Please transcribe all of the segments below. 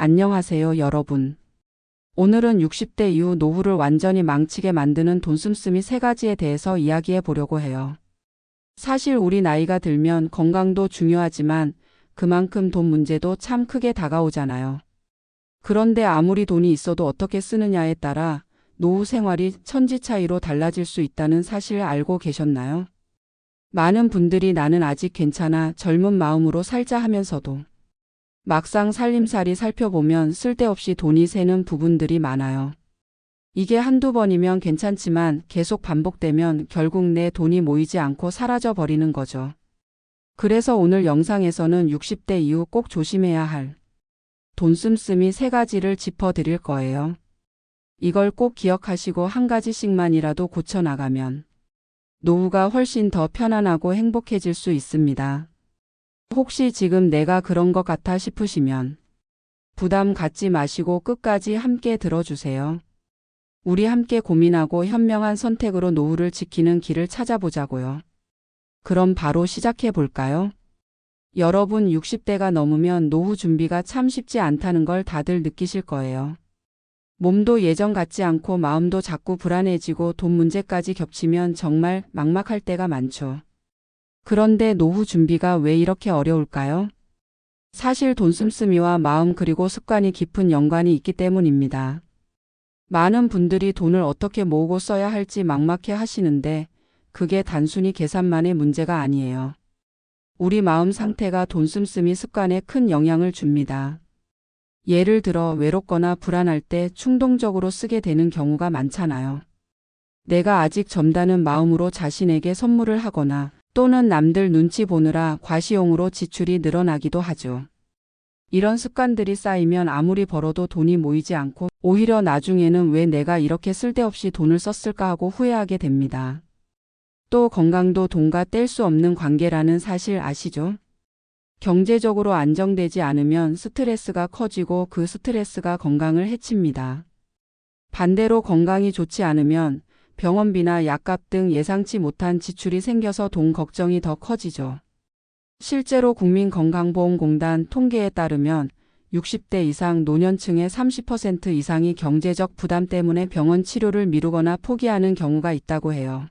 안녕하세요, 여러분. 오늘은 60대 이후 노후를 완전히 망치게 만드는 돈 씀씀이 3가지에 대해서 이야기해 보려고 해요. 사실 우리 나이가 들면 건강도 중요하지만 그만큼 돈 문제도 참 크게 다가오잖아요. 그런데 아무리 돈이 있어도 어떻게 쓰느냐에 따라 노후 생활이 천지 차이로 달라질 수 있다는 사실 알고 계셨나요? 많은 분들이 나는 아직 괜찮아 젊은 마음으로 살자 하면서도 막상 살림살이 살펴보면 쓸데없이 돈이 새는 부분들이 많아요. 이게 한두 번이면 괜찮지만 계속 반복되면 결국 내 돈이 모이지 않고 사라져 버리는 거죠. 그래서 오늘 영상에서는 60대 이후 꼭 조심해야 할 돈 씀씀이 3가지를 짚어드릴 거예요. 이걸 꼭 기억하시고 한 가지씩만이라도 고쳐나가면 노후가 훨씬 더 편안하고 행복해질 수 있습니다. 혹시 지금 내가 그런 것 같아 싶으시면 부담 갖지 마시고 끝까지 함께 들어주세요. 우리 함께 고민하고 현명한 선택으로 노후를 지키는 길을 찾아보자고요. 그럼 바로 시작해 볼까요? 여러분 60대가 넘으면 노후 준비가 참 쉽지 않다는 걸 다들 느끼실 거예요. 몸도 예전 같지 않고 마음도 자꾸 불안해지고 돈 문제까지 겹치면 정말 막막할 때가 많죠. 그런데 노후 준비가 왜 이렇게 어려울까요? 사실 돈 씀씀이와 마음 그리고 습관이 깊은 연관이 있기 때문입니다. 많은 분들이 돈을 어떻게 모으고 써야 할지 막막해 하시는데 그게 단순히 계산만의 문제가 아니에요. 우리 마음 상태가 돈 씀씀이 습관에 큰 영향을 줍니다. 예를 들어 외롭거나 불안할 때 충동적으로 쓰게 되는 경우가 많잖아요. 내가 아직 젊다는 마음으로 자신에게 선물을 하거나 또는 남들 눈치 보느라 과시용으로 지출이 늘어나기도 하죠. 이런 습관들이 쌓이면 아무리 벌어도 돈이 모이지 않고 오히려 나중에는 왜 내가 이렇게 쓸데없이 돈을 썼을까 하고 후회하게 됩니다. 또 건강도 돈과 뗄 수 없는 관계라는 사실 아시죠? 경제적으로 안정되지 않으면 스트레스가 커지고 그 스트레스가 건강을 해칩니다. 반대로 건강이 좋지 않으면 병원비나 약값 등 예상치 못한 지출이 생겨서 돈 걱정이 더 커지죠. 실제로 국민건강보험공단 통계에 따르면 60대 이상 노년층의 30% 이상이 경제적 부담 때문에 병원 치료를 미루거나 포기하는 경우가 있다고 해요.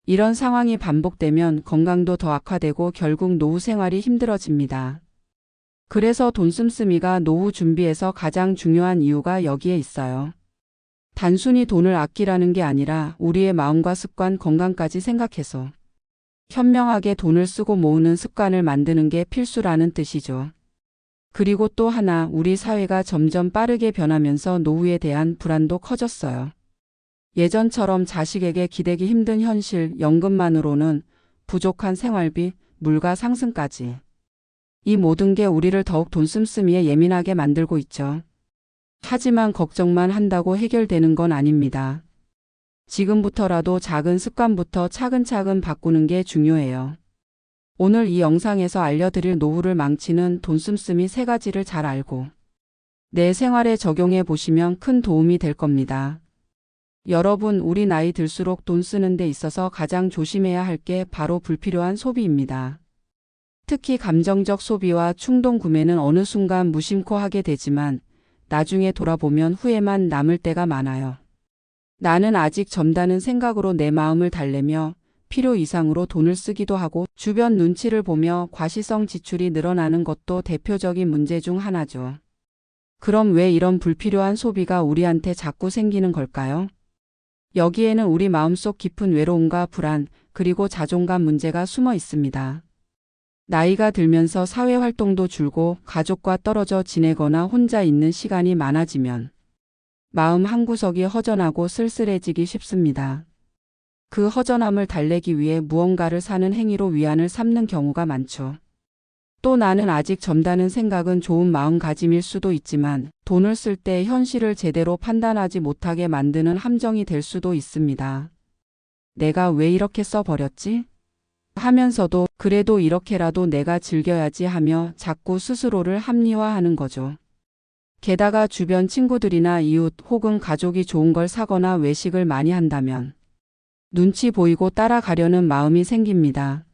이런 상황이 반복되면 건강도 더 악화되고 결국 노후 생활이 힘들어집니다. 그래서 돈 씀씀이가 노후 준비에서 가장 중요한 이유가 여기에 있어요. 단순히 돈을 아끼라는 게 아니라 우리의 마음과 습관, 건강까지 생각해서 현명하게 돈을 쓰고 모으는 습관을 만드는 게 필수라는 뜻이죠. 그리고 또 하나, 우리 사회가 점점 빠르게 변하면서 노후에 대한 불안도 커졌어요. 예전처럼 자식에게 기대기 힘든 현실, 연금만으로는 부족한 생활비, 물가 상승까지. 이 모든 게 우리를 더욱 돈 씀씀이에 예민하게 만들고 있죠. 하지만 걱정만 한다고 해결되는 건 아닙니다. 지금부터라도 작은 습관부터 차근차근 바꾸는 게 중요해요. 오늘 이 영상에서 알려드릴 노후를 망치는 돈 씀씀이 3가지를 잘 알고 내 생활에 적용해 보시면 큰 도움이 될 겁니다. 여러분, 우리 나이 들수록 돈 쓰는 데 있어서 가장 조심해야 할 게 바로 불필요한 소비입니다. 특히 감정적 소비와 충동 구매는 어느 순간 무심코 하게 되지만 나중에 돌아보면 후회만 남을 때가 많아요. 나는 아직 젊다는 생각으로 내 마음을 달래며 필요 이상으로 돈을 쓰기도 하고 주변 눈치를 보며 과시성 지출이 늘어나는 것도 대표적인 문제 중 하나죠. 그럼 왜 이런 불필요한 소비가 우리한테 자꾸 생기는 걸까요? 여기에는 우리 마음속 깊은 외로움과 불안, 그리고 자존감 문제가 숨어 있습니다. 나이가 들면서 사회활동도 줄고 가족과 떨어져 지내거나 혼자 있는 시간이 많아지면 마음 한구석이 허전하고 쓸쓸해지기 쉽습니다. 그 허전함을 달래기 위해 무언가를 사는 행위로 위안을 삼는 경우가 많죠. 또 나는 아직 젊다는 생각은 좋은 마음가짐일 수도 있지만 돈을 쓸 때 현실을 제대로 판단하지 못하게 만드는 함정이 될 수도 있습니다. 내가 왜 이렇게 써버렸지? 하면서도 그래도 이렇게라도 내가 즐겨야지 하며 자꾸 스스로를 합리화하는 거죠. 게다가 주변 친구들이나 이웃 혹은 가족이 좋은 걸 사거나 외식을 많이 한다면 눈치 보이고 따라가려는 마음이 생깁니다.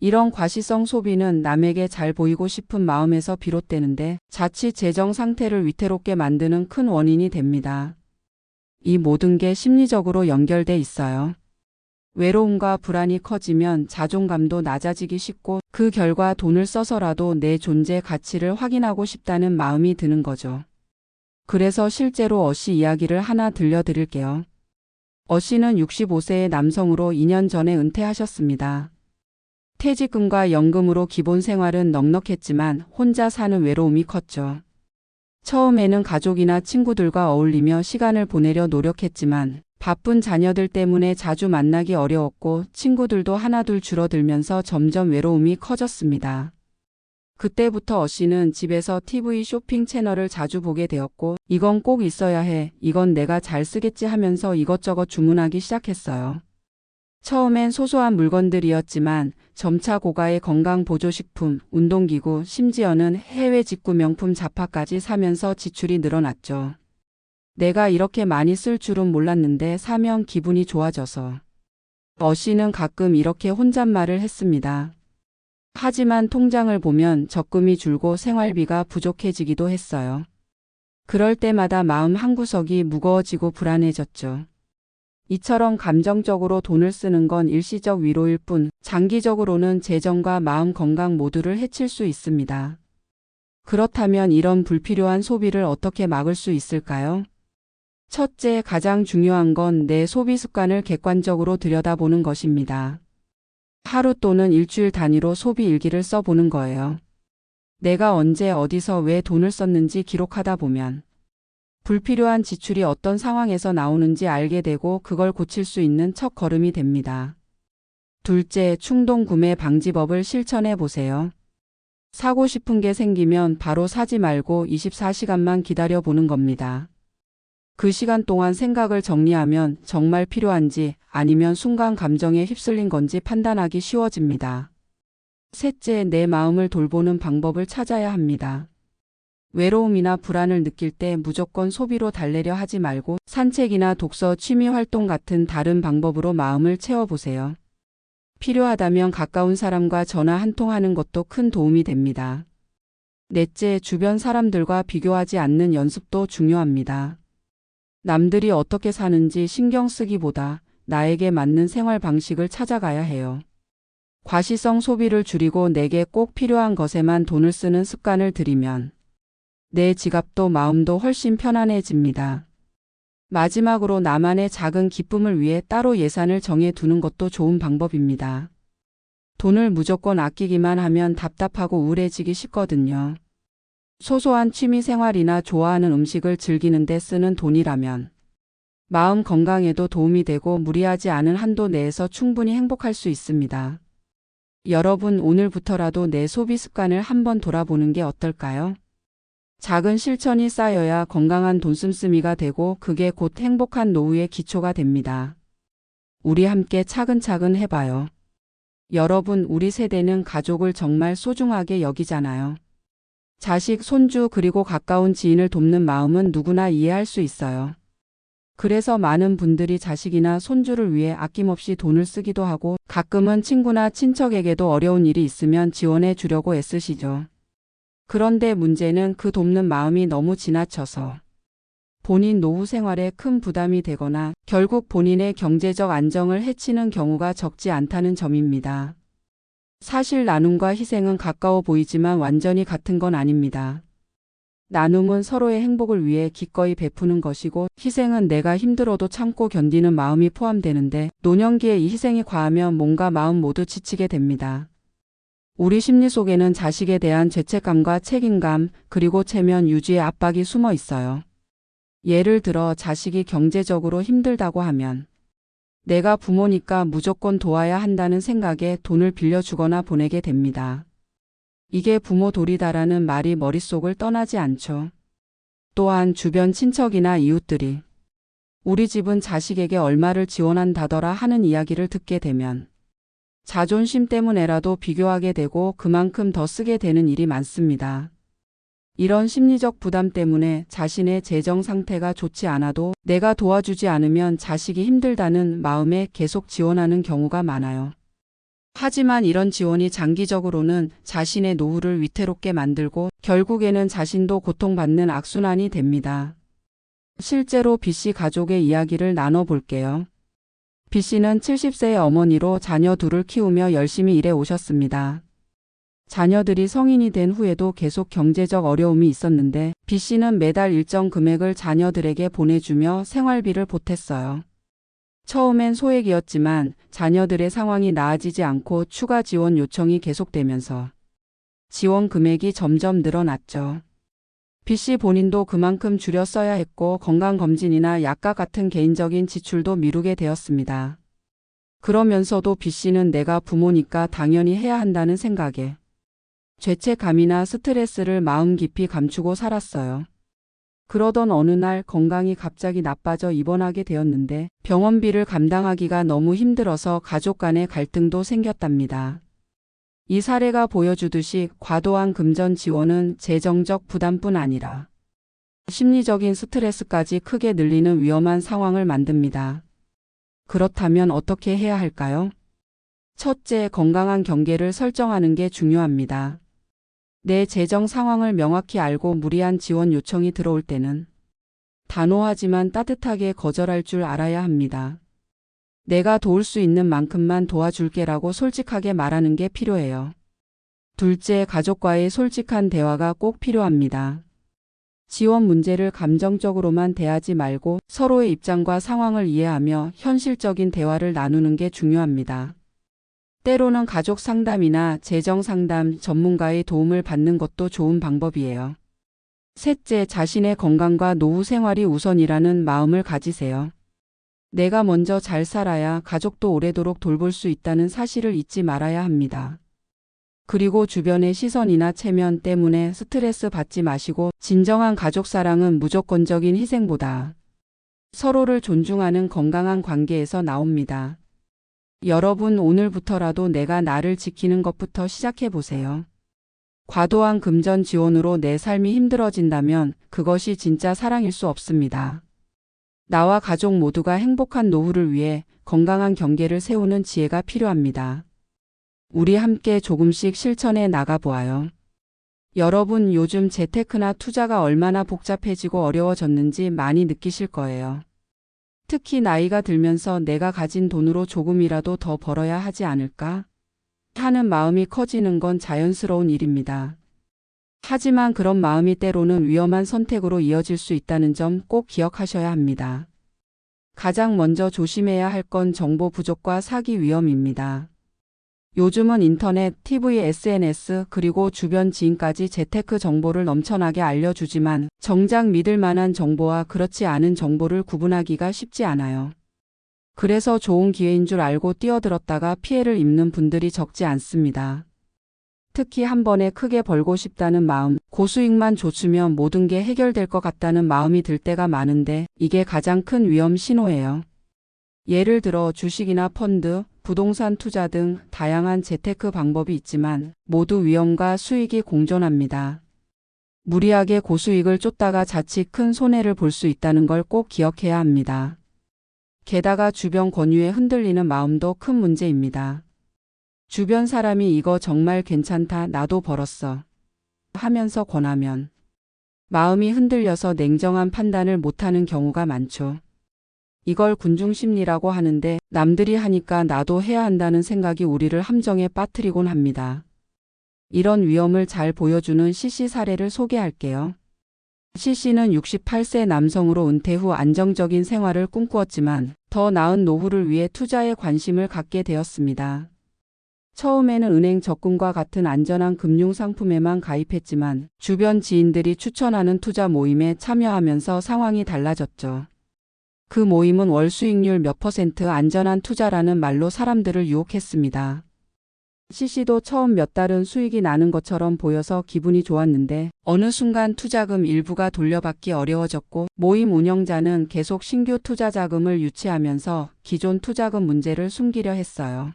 이런 과시성 소비는 남에게 잘 보이고 싶은 마음에서 비롯되는데 자칫 재정 상태를 위태롭게 만드는 큰 원인이 됩니다. 이 모든 게 심리적으로 연결돼 있어요. 외로움과 불안이 커지면 자존감도 낮아지기 쉽고 그 결과 돈을 써서라도 내 존재 가치를 확인하고 싶다는 마음이 드는 거죠. 그래서 실제로 어씨 이야기를 하나 들려드릴게요. 어씨는 65세의 남성으로 2년 전에 은퇴하셨습니다. 퇴직금과 연금으로 기본 생활은 넉넉했지만 혼자 사는 외로움이 컸죠. 처음에는 가족이나 친구들과 어울리며 시간을 보내려 노력했지만 바쁜 자녀들 때문에 자주 만나기 어려웠고 친구들도 하나둘 줄어들면서 점점 외로움이 커졌습니다. 그때부터 어씨는 집에서 TV 쇼핑 채널을 자주 보게 되었고 이건 꼭 있어야 해, 이건 내가 잘 쓰겠지 하면서 이것저것 주문하기 시작했어요. 처음엔 소소한 물건들이었지만 점차 고가의 건강보조식품, 운동기구, 심지어는 해외 직구 명품 잡화까지 사면서 지출이 늘어났죠. 내가 이렇게 많이 쓸 줄은 몰랐는데 사면 기분이 좋아져서. 어씨는 가끔 이렇게 혼잣말을 했습니다. 하지만 통장을 보면 적금이 줄고 생활비가 부족해지기도 했어요. 그럴 때마다 마음 한구석이 무거워지고 불안해졌죠. 이처럼 감정적으로 돈을 쓰는 건 일시적 위로일 뿐 장기적으로는 재정과 마음 건강 모두를 해칠 수 있습니다. 그렇다면 이런 불필요한 소비를 어떻게 막을 수 있을까요? 첫째, 가장 중요한 건 내 소비 습관을 객관적으로 들여다보는 것입니다. 하루 또는 일주일 단위로 소비 일기를 써보는 거예요. 내가 언제 어디서 왜 돈을 썼는지 기록하다 보면 불필요한 지출이 어떤 상황에서 나오는지 알게 되고 그걸 고칠 수 있는 첫 걸음이 됩니다. 둘째, 충동 구매 방지법을 실천해 보세요. 사고 싶은 게 생기면 바로 사지 말고 24시간만 기다려 보는 겁니다. 그 시간 동안 생각을 정리하면 정말 필요한지 아니면 순간 감정에 휩쓸린 건지 판단하기 쉬워집니다. 셋째, 내 마음을 돌보는 방법을 찾아야 합니다. 외로움이나 불안을 느낄 때 무조건 소비로 달래려 하지 말고 산책이나 독서, 취미 활동 같은 다른 방법으로 마음을 채워보세요. 필요하다면 가까운 사람과 전화 한 통 하는 것도 큰 도움이 됩니다. 넷째, 주변 사람들과 비교하지 않는 연습도 중요합니다. 남들이 어떻게 사는지 신경 쓰기보다 나에게 맞는 생활 방식을 찾아가야 해요. 과시성 소비를 줄이고 내게 꼭 필요한 것에만 돈을 쓰는 습관을 들이면 내 지갑도 마음도 훨씬 편안해집니다. 마지막으로 나만의 작은 기쁨을 위해 따로 예산을 정해 두는 것도 좋은 방법입니다. 돈을 무조건 아끼기만 하면 답답하고 우울해지기 쉽거든요. 소소한 취미 생활이나 좋아하는 음식을 즐기는 데 쓰는 돈이라면 마음 건강에도 도움이 되고 무리하지 않은 한도 내에서 충분히 행복할 수 있습니다. 여러분, 오늘부터라도 내 소비 습관을 한번 돌아보는 게 어떨까요? 작은 실천이 쌓여야 건강한 돈씀씀이가 되고 그게 곧 행복한 노후의 기초가 됩니다. 우리 함께 차근차근 해봐요. 여러분, 우리 세대는 가족을 정말 소중하게 여기잖아요. 자식, 손주 그리고 가까운 지인을 돕는 마음은 누구나 이해할 수 있어요. 그래서 많은 분들이 자식이나 손주를 위해 아낌없이 돈을 쓰기도 하고 가끔은 친구나 친척에게도 어려운 일이 있으면 지원해 주려고 애쓰시죠. 그런데 문제는 그 돕는 마음이 너무 지나쳐서 본인 노후 생활에 큰 부담이 되거나 결국 본인의 경제적 안정을 해치는 경우가 적지 않다는 점입니다. 사실 나눔과 희생은 가까워 보이지만 완전히 같은 건 아닙니다. 나눔은 서로의 행복을 위해 기꺼이 베푸는 것이고 희생은 내가 힘들어도 참고 견디는 마음이 포함되는데 노년기에 이 희생이 과하면 몸과 마음 모두 지치게 됩니다. 우리 심리 속에는 자식에 대한 죄책감과 책임감 그리고 체면 유지의 압박이 숨어 있어요. 예를 들어 자식이 경제적으로 힘들다고 하면 내가 부모니까 무조건 도와야 한다는 생각에 돈을 빌려주거나 보내게 됩니다. 이게 부모 도리다라는 말이 머릿속을 떠나지 않죠. 또한 주변 친척이나 이웃들이 우리 집은 자식에게 얼마를 지원한다더라 하는 이야기를 듣게 되면 자존심 때문에라도 비교하게 되고 그만큼 더 쓰게 되는 일이 많습니다. 이런 심리적 부담 때문에 자신의 재정 상태가 좋지 않아도 내가 도와주지 않으면 자식이 힘들다는 마음에 계속 지원하는 경우가 많아요. 하지만 이런 지원이 장기적으로는 자신의 노후를 위태롭게 만들고 결국에는 자신도 고통받는 악순환이 됩니다. 실제로 B씨 가족의 이야기를 나눠볼게요. B씨는 70세의 어머니로 자녀 둘을 키우며 열심히 일해 오셨습니다. 자녀들이 성인이 된 후에도 계속 경제적 어려움이 있었는데 B씨는 매달 일정 금액을 자녀들에게 보내주며 생활비를 보탰어요. 처음엔 소액이었지만 자녀들의 상황이 나아지지 않고 추가 지원 요청이 계속되면서 지원 금액이 점점 늘어났죠. B씨 본인도 그만큼 줄여 써야 했고 건강검진이나 약값 같은 개인적인 지출도 미루게 되었습니다. 그러면서도 B씨는 내가 부모니까 당연히 해야 한다는 생각에 죄책감이나 스트레스를 마음 깊이 감추고 살았어요. 그러던 어느 날 건강이 갑자기 나빠져 입원하게 되었는데 병원비를 감당하기가 너무 힘들어서 가족 간의 갈등도 생겼답니다. 이 사례가 보여주듯이 과도한 금전 지원은 재정적 부담뿐 아니라 심리적인 스트레스까지 크게 늘리는 위험한 상황을 만듭니다. 그렇다면 어떻게 해야 할까요? 첫째, 건강한 경계를 설정하는 게 중요합니다. 내 재정 상황을 명확히 알고 무리한 지원 요청이 들어올 때는 단호하지만 따뜻하게 거절할 줄 알아야 합니다. 내가 도울 수 있는 만큼만 도와줄게라고 솔직하게 말하는 게 필요해요. 둘째, 가족과의 솔직한 대화가 꼭 필요합니다. 지원 문제를 감정적으로만 대하지 말고 서로의 입장과 상황을 이해하며 현실적인 대화를 나누는 게 중요합니다. 때로는 가족 상담이나 재정 상담 전문가의 도움을 받는 것도 좋은 방법이에요. 셋째, 자신의 건강과 노후 생활이 우선이라는 마음을 가지세요. 내가 먼저 잘 살아야 가족도 오래도록 돌볼 수 있다는 사실을 잊지 말아야 합니다. 그리고 주변의 시선이나 체면 때문에 스트레스 받지 마시고 진정한 가족 사랑은 무조건적인 희생보다 서로를 존중하는 건강한 관계에서 나옵니다. 여러분, 오늘부터라도 내가 나를 지키는 것부터 시작해 보세요. 과도한 금전 지원으로 내 삶이 힘들어진다면 그것이 진짜 사랑일 수 없습니다. 나와 가족 모두가 행복한 노후를 위해 건강한 경계를 세우는 지혜가 필요합니다. 우리 함께 조금씩 실천해 나가보아요. 여러분, 요즘 재테크나 투자가 얼마나 복잡해지고 어려워졌는지 많이 느끼실 거예요. 특히 나이가 들면서 내가 가진 돈으로 조금이라도 더 벌어야 하지 않을까 하는 마음이 커지는 건 자연스러운 일입니다. 하지만 그런 마음이 때로는 위험한 선택으로 이어질 수 있다는 점 꼭 기억하셔야 합니다. 가장 먼저 조심해야 할 건 정보 부족과 사기 위험입니다. 요즘은 인터넷, TV, SNS 그리고 주변 지인까지 재테크 정보를 넘쳐나게 알려주지만 정작 믿을 만한 정보와 그렇지 않은 정보를 구분하기가 쉽지 않아요. 그래서 좋은 기회인 줄 알고 뛰어들었다가 피해를 입는 분들이 적지 않습니다. 특히 한 번에 크게 벌고 싶다는 마음, 고수익만 좇으면 모든 게 해결될 것 같다는 마음이 들 때가 많은데 이게 가장 큰 위험 신호예요. 예를 들어 주식이나 펀드, 부동산 투자 등 다양한 재테크 방법이 있지만 모두 위험과 수익이 공존합니다. 무리하게 고수익을 쫓다가 자칫 큰 손해를 볼 수 있다는 걸 꼭 기억해야 합니다. 게다가 주변 권유에 흔들리는 마음도 큰 문제입니다. 주변 사람이 이거 정말 괜찮다, 나도 벌었어 하면서 권하면 마음이 흔들려서 냉정한 판단을 못하는 경우가 많죠. 이걸 군중심리라고 하는데 남들이 하니까 나도 해야 한다는 생각이 우리를 함정에 빠뜨리곤 합니다. 이런 위험을 잘 보여주는 C씨 사례를 소개할게요. C씨는 68세 남성으로 은퇴 후 안정적인 생활을 꿈꾸었지만 더 나은 노후를 위해 투자에 관심을 갖게 되었습니다. 처음에는 은행 적금과 같은 안전한 금융상품에만 가입했지만 주변 지인들이 추천하는 투자 모임에 참여하면서 상황이 달라졌죠. 그 모임은 월 수익률 몇 % 안전한 투자라는 말로 사람들을 유혹했습니다. C씨도 처음 몇 달은 수익이 나는 것처럼 보여서 기분이 좋았는데 어느 순간 투자금 일부가 돌려받기 어려워졌고 모임 운영자는 계속 신규 투자 자금을 유치하면서 기존 투자금 문제를 숨기려 했어요.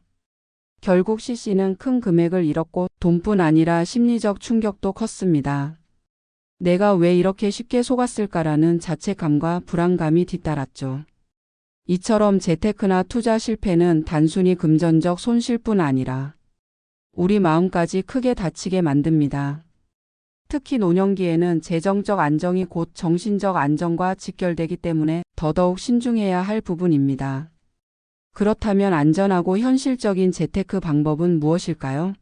결국 C씨는 큰 금액을 잃었고 돈뿐 아니라 심리적 충격도 컸습니다. 내가 왜 이렇게 쉽게 속았을까라는 자책감과 불안감이 뒤따랐죠. 이처럼 재테크나 투자 실패는 단순히 금전적 손실뿐 아니라 우리 마음까지 크게 다치게 만듭니다. 특히 노년기에는 재정적 안정이 곧 정신적 안정과 직결되기 때문에 더더욱 신중해야 할 부분입니다. 그렇다면 안전하고 현실적인 재테크 방법은 무엇일까요?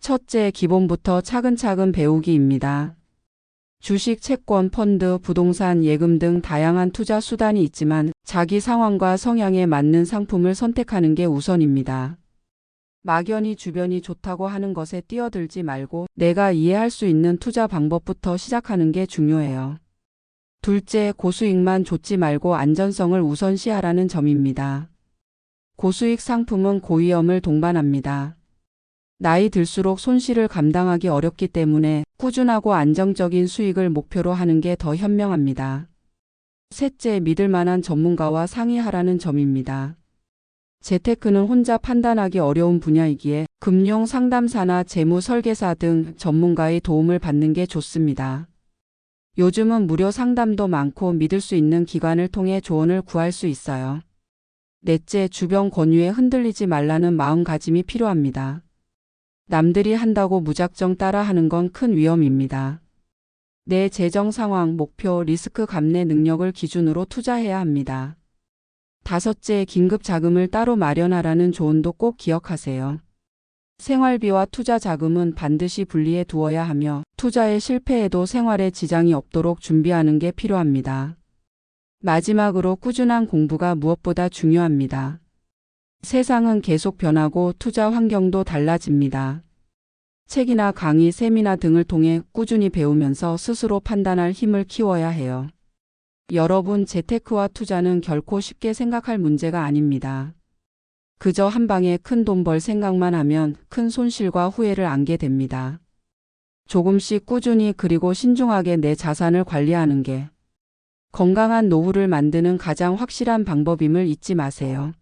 첫째, 기본부터 차근차근 배우기입니다. 주식, 채권, 펀드, 부동산, 예금 등 다양한 투자 수단이 있지만 자기 상황과 성향에 맞는 상품을 선택하는 게 우선입니다. 막연히 주변이 좋다고 하는 것에 뛰어들지 말고 내가 이해할 수 있는 투자 방법부터 시작하는 게 중요해요. 둘째, 고수익만 좇지 말고 안전성을 우선시하라는 점입니다. 고수익 상품은 고위험을 동반합니다. 나이 들수록 손실을 감당하기 어렵기 때문에 꾸준하고 안정적인 수익을 목표로 하는 게 더 현명합니다. 셋째, 믿을 만한 전문가와 상의하라는 점입니다. 재테크는 혼자 판단하기 어려운 분야이기에 금융 상담사나 재무 설계사 등 전문가의 도움을 받는 게 좋습니다. 요즘은 무료 상담도 많고 믿을 수 있는 기관을 통해 조언을 구할 수 있어요. 넷째, 주변 권유에 흔들리지 말라는 마음가짐이 필요합니다. 남들이 한다고 무작정 따라하는 건 큰 위험입니다. 내 재정 상황, 목표, 리스크 감내 능력을 기준으로 투자해야 합니다. 다섯째, 긴급 자금을 따로 마련하라는 조언도 꼭 기억하세요. 생활비와 투자 자금은 반드시 분리해 두어야 하며 투자에 실패해도 생활에 지장이 없도록 준비하는 게 필요합니다. 마지막으로 꾸준한 공부가 무엇보다 중요합니다. 세상은 계속 변하고 투자 환경도 달라집니다. 책이나 강의, 세미나 등을 통해 꾸준히 배우면서 스스로 판단할 힘을 키워야 해요. 여러분, 재테크와 투자는 결코 쉽게 생각할 문제가 아닙니다. 그저 한 방에 큰 돈 벌 생각만 하면 큰 손실과 후회를 안게 됩니다. 조금씩 꾸준히 그리고 신중하게 내 자산을 관리하는 게 건강한 노후를 만드는 가장 확실한 방법임을 잊지 마세요.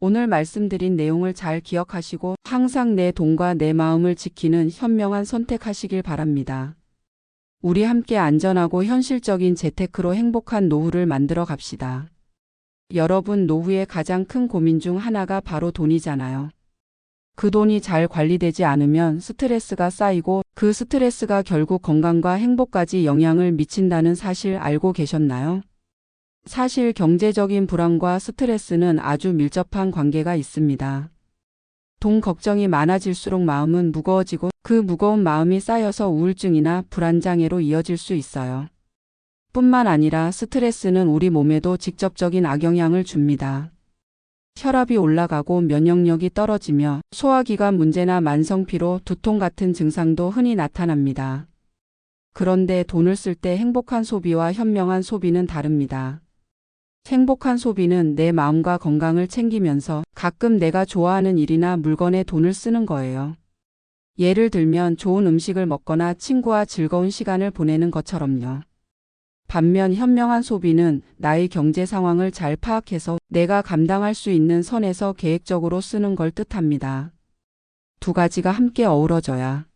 오늘 말씀드린 내용을 잘 기억하시고 항상 내 돈과 내 마음을 지키는 현명한 선택하시길 바랍니다. 우리 함께 안전하고 현실적인 재테크로 행복한 노후를 만들어 갑시다. 여러분, 노후의 가장 큰 고민 중 하나가 바로 돈이잖아요. 그 돈이 잘 관리되지 않으면 스트레스가 쌓이고 그 스트레스가 결국 건강과 행복까지 영향을 미친다는 사실 알고 계셨나요? 사실 경제적인 불안과 스트레스는 아주 밀접한 관계가 있습니다. 돈 걱정이 많아질수록 마음은 무거워지고 그 무거운 마음이 쌓여서 우울증이나 불안장애로 이어질 수 있어요. 뿐만 아니라 스트레스는 우리 몸에도 직접적인 악영향을 줍니다. 혈압이 올라가고 면역력이 떨어지며 소화기관 문제나 만성피로, 두통 같은 증상도 흔히 나타납니다. 그런데 돈을 쓸 때 행복한 소비와 현명한 소비는 다릅니다. 행복한 소비는 내 마음과 건강을 챙기면서 가끔 내가 좋아하는 일이나 물건에 돈을 쓰는 거예요. 예를 들면 좋은 음식을 먹거나 친구와 즐거운 시간을 보내는 것처럼요. 반면 현명한 소비는 나의 경제 상황을 잘 파악해서 내가 감당할 수 있는 선에서 계획적으로 쓰는 걸 뜻합니다. 두 가지가 함께 어우러져야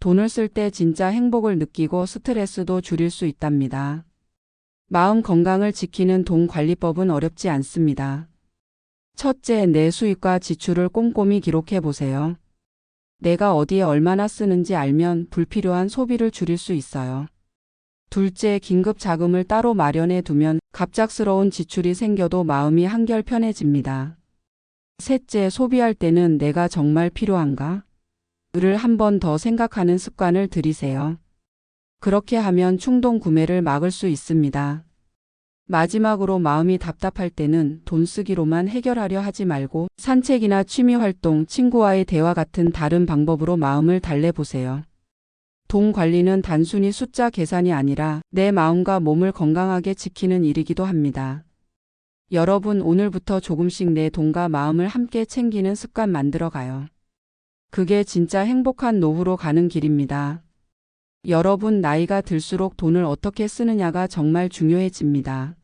돈을 쓸 때 진짜 행복을 느끼고 스트레스도 줄일 수 있답니다. 마음 건강을 지키는 돈 관리법은 어렵지 않습니다. 첫째, 내 수입과 지출을 꼼꼼히 기록해 보세요. 내가 어디에 얼마나 쓰는지 알면 불필요한 소비를 줄일 수 있어요. 둘째, 긴급 자금을 따로 마련해 두면 갑작스러운 지출이 생겨도 마음이 한결 편해집니다. 셋째, 소비할 때는 내가 정말 필요한가? 를 한 번 더 생각하는 습관을 들이세요. 그렇게 하면 충동 구매를 막을 수 있습니다. 마지막으로 마음이 답답할 때는 돈 쓰기로만 해결하려 하지 말고 산책이나 취미 활동, 친구와의 대화 같은 다른 방법으로 마음을 달래보세요. 돈 관리는 단순히 숫자 계산이 아니라 내 마음과 몸을 건강하게 지키는 일이기도 합니다. 여러분, 오늘부터 조금씩 내 돈과 마음을 함께 챙기는 습관 만들어가요. 그게 진짜 행복한 노후로 가는 길입니다. 여러분, 나이가 들수록 돈을 어떻게 쓰느냐가 정말 중요해집니다.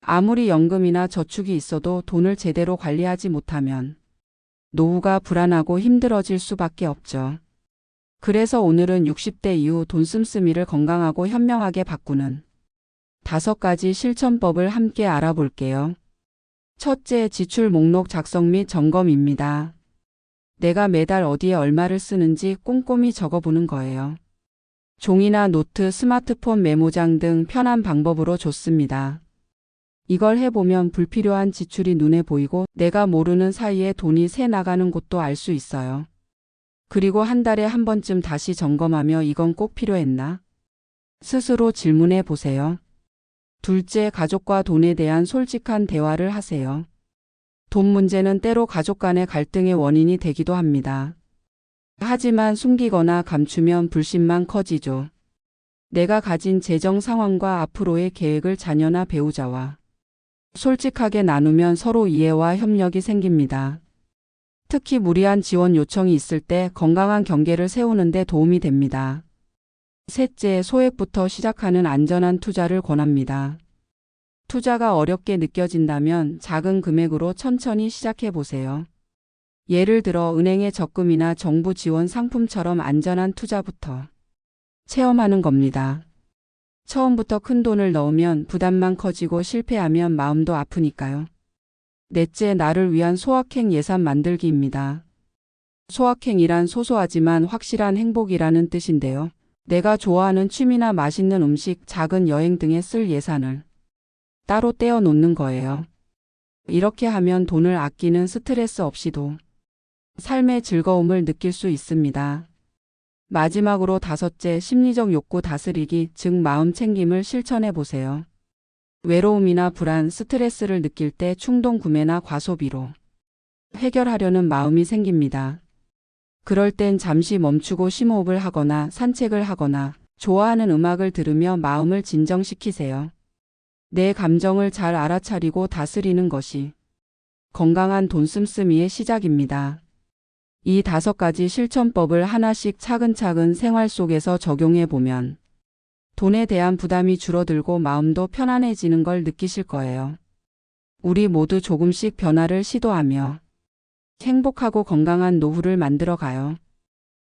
아무리 연금이나 저축이 있어도 돈을 제대로 관리하지 못하면 노후가 불안하고 힘들어질 수밖에 없죠. 그래서 오늘은 60대 이후 돈 씀씀이를 건강하고 현명하게 바꾸는 5가지 실천법을 함께 알아볼게요. 첫째, 지출 목록 작성 및 점검입니다. 내가 매달 어디에 얼마를 쓰는지 꼼꼼히 적어보는 거예요. 종이나 노트, 스마트폰 메모장 등 편한 방법으로 좋습니다. 이걸 해보면 불필요한 지출이 눈에 보이고 내가 모르는 사이에 돈이 새 나가는 곳도 알 수 있어요. 그리고 한 달에 한 번쯤 다시 점검하며 이건 꼭 필요했나? 스스로 질문해 보세요. 둘째, 가족과 돈에 대한 솔직한 대화를 하세요. 돈 문제는 때로 가족 간의 갈등의 원인이 되기도 합니다. 하지만 숨기거나 감추면 불신만 커지죠. 내가 가진 재정 상황과 앞으로의 계획을 자녀나 배우자와 솔직하게 나누면 서로 이해와 협력이 생깁니다. 특히 무리한 지원 요청이 있을 때 건강한 경계를 세우는 데 도움이 됩니다. 셋째, 소액부터 시작하는 안전한 투자를 권합니다. 투자가 어렵게 느껴진다면 작은 금액으로 천천히 시작해 보세요. 예를 들어 은행의 적금이나 정부 지원 상품처럼 안전한 투자부터 체험하는 겁니다. 처음부터 큰 돈을 넣으면 부담만 커지고 실패하면 마음도 아프니까요. 넷째, 나를 위한 소확행 예산 만들기입니다. 소확행이란 소소하지만 확실한 행복이라는 뜻인데요. 내가 좋아하는 취미나 맛있는 음식, 작은 여행 등에 쓸 예산을 따로 떼어 놓는 거예요. 이렇게 하면 돈을 아끼는 스트레스 없이도 삶의 즐거움을 느낄 수 있습니다. 마지막으로 다섯째, 심리적 욕구 다스리기, 즉 마음 챙김을 실천해 보세요. 외로움이나 불안, 스트레스를 느낄 때 충동 구매나 과소비로 해결하려는 마음이 생깁니다. 그럴 땐 잠시 멈추고 심호흡을 하거나 산책을 하거나 좋아하는 음악을 들으며 마음을 진정시키세요. 내 감정을 잘 알아차리고 다스리는 것이 건강한 돈 씀씀이의 시작입니다. 이 5가지 실천법을 하나씩 차근차근 생활 속에서 적용해 보면 돈에 대한 부담이 줄어들고 마음도 편안해지는 걸 느끼실 거예요. 우리 모두 조금씩 변화를 시도하며 행복하고 건강한 노후를 만들어 가요.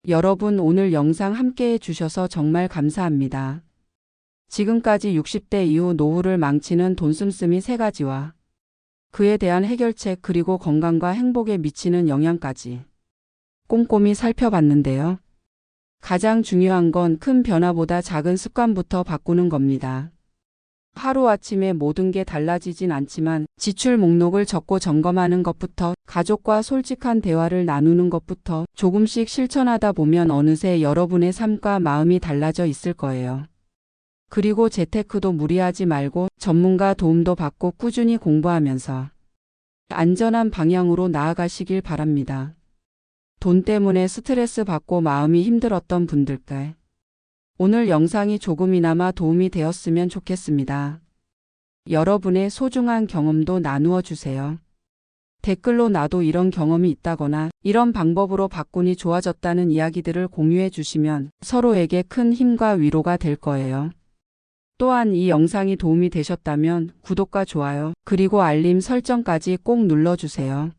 여러분, 오늘 영상 함께 해주셔서 정말 감사합니다. 지금까지 60대 이후 노후를 망치는 돈 씀씀이 3가지와 그에 대한 해결책, 그리고 건강과 행복에 미치는 영향까지 꼼꼼히 살펴봤는데요. 가장 중요한 건 큰 변화보다 작은 습관부터 바꾸는 겁니다. 하루아침에 모든 게 달라지진 않지만 지출 목록을 적고 점검하는 것부터, 가족과 솔직한 대화를 나누는 것부터 조금씩 실천하다 보면 어느새 여러분의 삶과 마음이 달라져 있을 거예요. 그리고 재테크도 무리하지 말고 전문가 도움도 받고 꾸준히 공부하면서 안전한 방향으로 나아가시길 바랍니다. 돈 때문에 스트레스 받고 마음이 힘들었던 분들께 오늘 영상이 조금이나마 도움이 되었으면 좋겠습니다. 여러분의 소중한 경험도 나누어 주세요. 댓글로 나도 이런 경험이 있다거나 이런 방법으로 바꾸니 좋아졌다는 이야기들을 공유해 주시면 서로에게 큰 힘과 위로가 될 거예요. 또한 이 영상이 도움이 되셨다면 구독과 좋아요, 그리고 알림 설정까지 꼭 눌러주세요.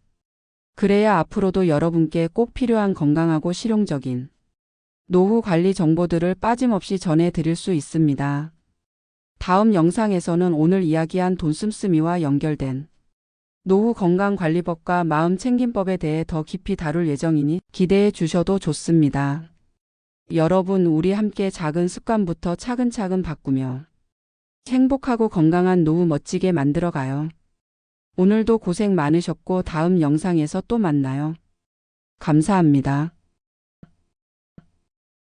그래야 앞으로도 여러분께 꼭 필요한 건강하고 실용적인 노후 관리 정보들을 빠짐없이 전해드릴 수 있습니다. 다음 영상에서는 오늘 이야기한 돈 씀씀이와 연결된 노후 건강관리법과 마음챙김법에 대해 더 깊이 다룰 예정이니 기대해 주셔도 좋습니다. 여러분, 우리 함께 작은 습관부터 차근차근 바꾸며 행복하고 건강한 노후 멋지게 만들어가요. 오늘도 고생 많으셨고 다음 영상에서 또 만나요. 감사합니다.